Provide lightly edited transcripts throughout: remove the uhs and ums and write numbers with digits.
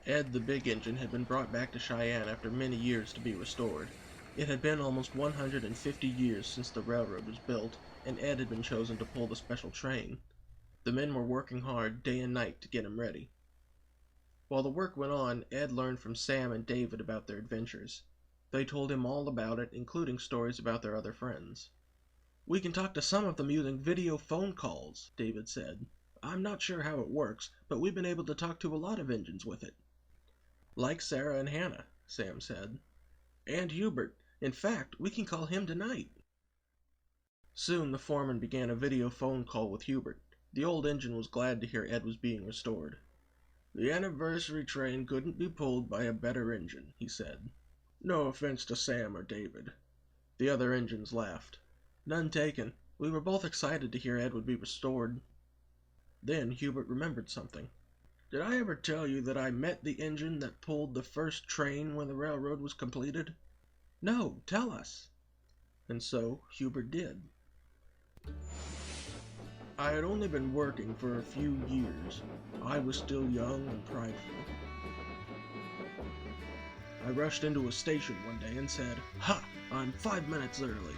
Ed, the big engine, had been brought back to Cheyenne after many years to be restored. It had been almost 150 years since the railroad was built, and Ed had been chosen to pull the special train. The men were working hard day and night to get him ready. While the work went on, Ed learned from Sam and David about their adventures. They told him all about it, including stories about their other friends. "We can talk to some of them using video phone calls," David said. "I'm not sure how it works, but we've been able to talk to a lot of engines with it." "Like Sarah and Hannah," Sam said. "And Hubert. In fact, we can call him tonight." Soon the foreman began a video phone call with Hubert. The old engine was glad to hear Ed was being restored. "The anniversary train couldn't be pulled by a better engine," he said. "No offense to Sam or David." The other engines laughed. "None taken. We were both excited to hear Ed would be restored." Then Hubert remembered something. "Did I ever tell you that I met the engine that pulled the first train when the railroad was completed?" "No, tell us." And so Hubert did. "I had only been working for a few years. I was still young and prideful. I rushed into a station one day and said, 'Ha! I'm 5 minutes early.'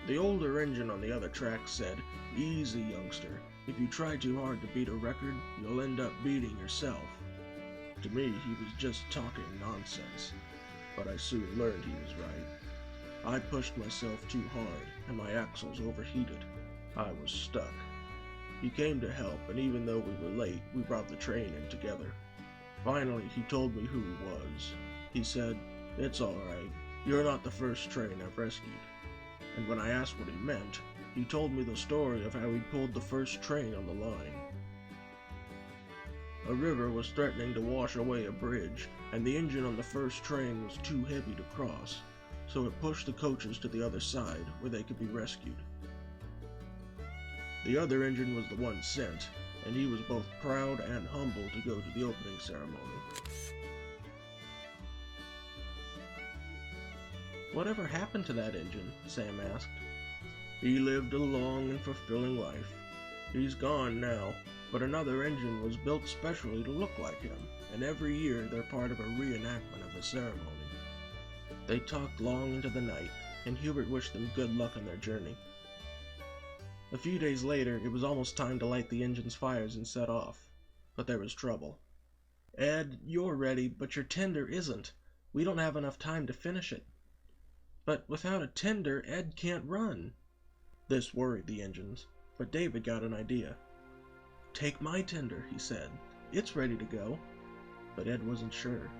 The older engine on the other track said, 'Easy, youngster. If you try too hard to beat a record, you'll end up beating yourself.' To me, he was just talking nonsense, but I soon learned he was right. I pushed myself too hard, and my axles overheated. I was stuck. He came to help, and even though we were late, we brought the train in together. Finally, he told me who he was. He said, 'It's all right. You're not the first train I've rescued.' And when I asked what he meant, he told me the story of how he pulled the first train on the line. A river was threatening to wash away a bridge, and the engine on the first train was too heavy to cross, so it pushed the coaches to the other side where they could be rescued. The other engine was the one sent, and he was both proud and humble to go to the opening ceremony." "Whatever happened to that engine?" Sam asked. "He lived a long and fulfilling life. He's gone now, but another engine was built specially to look like him, and every year they're part of a reenactment of the ceremony." They talked long into the night, and Hubert wished them good luck on their journey. A few days later, it was almost time to light the engine's fires and set off. But there was trouble. "Ed, you're ready, but your tender isn't. We don't have enough time to finish it." "But without a tender, Ed can't run." This worried the engines, but David got an idea. "Take my tender," he said. "It's ready to go." But Ed wasn't sure.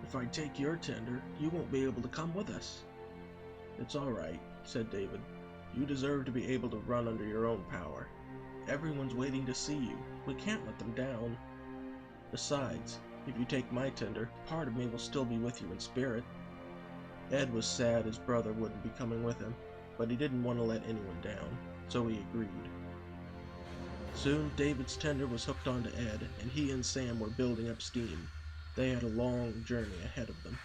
"If I take your tender, you won't be able to come with us." "It's all right," said David. "You deserve to be able to run under your own power. Everyone's waiting to see you. We can't let them down. Besides, if you take my tender, part of me will still be with you in spirit." Ed was sad his brother wouldn't be coming with him, but he didn't want to let anyone down, so he agreed. Soon David's tender was hooked onto Ed, and he and Sam were building up steam. They had a long journey ahead of them.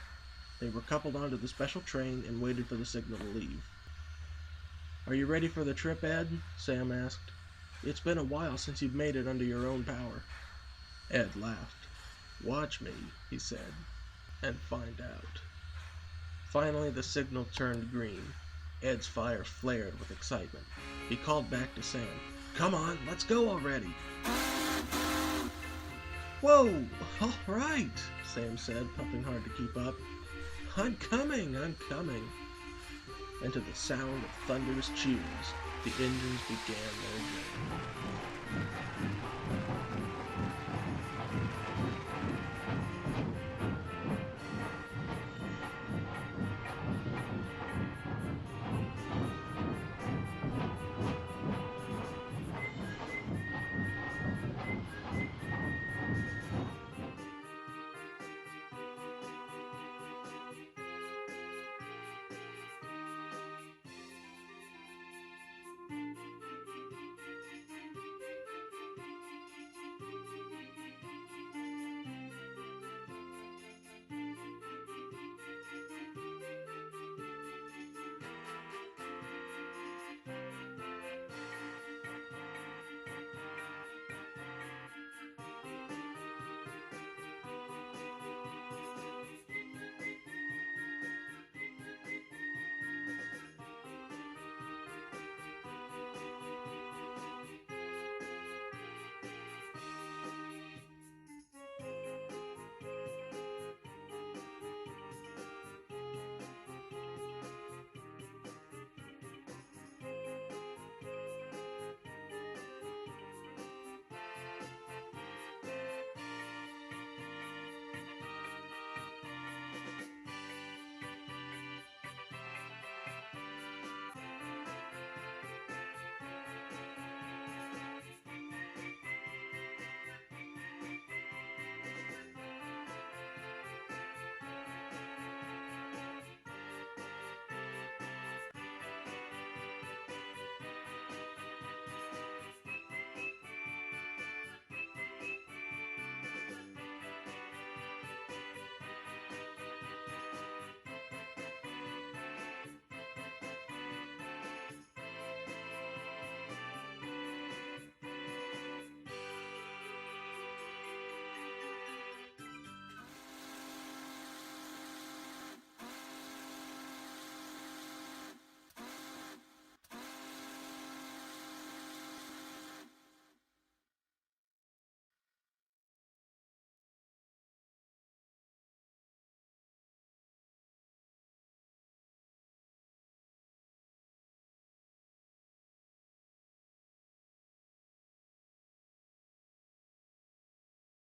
They were coupled onto the special train and waited for the signal to leave. "Are you ready for the trip, Ed?" Sam asked. "It's been a while since you've made it under your own power." Ed laughed. "Watch me," he said, "and find out." Finally, the signal turned green. Ed's fire flared with excitement. He called back to Sam, "Come on, let's go already." "Whoa, all right," Sam said, puffing hard to keep up. I'm coming. And to the sound of thunderous cheers, the engines began their journey.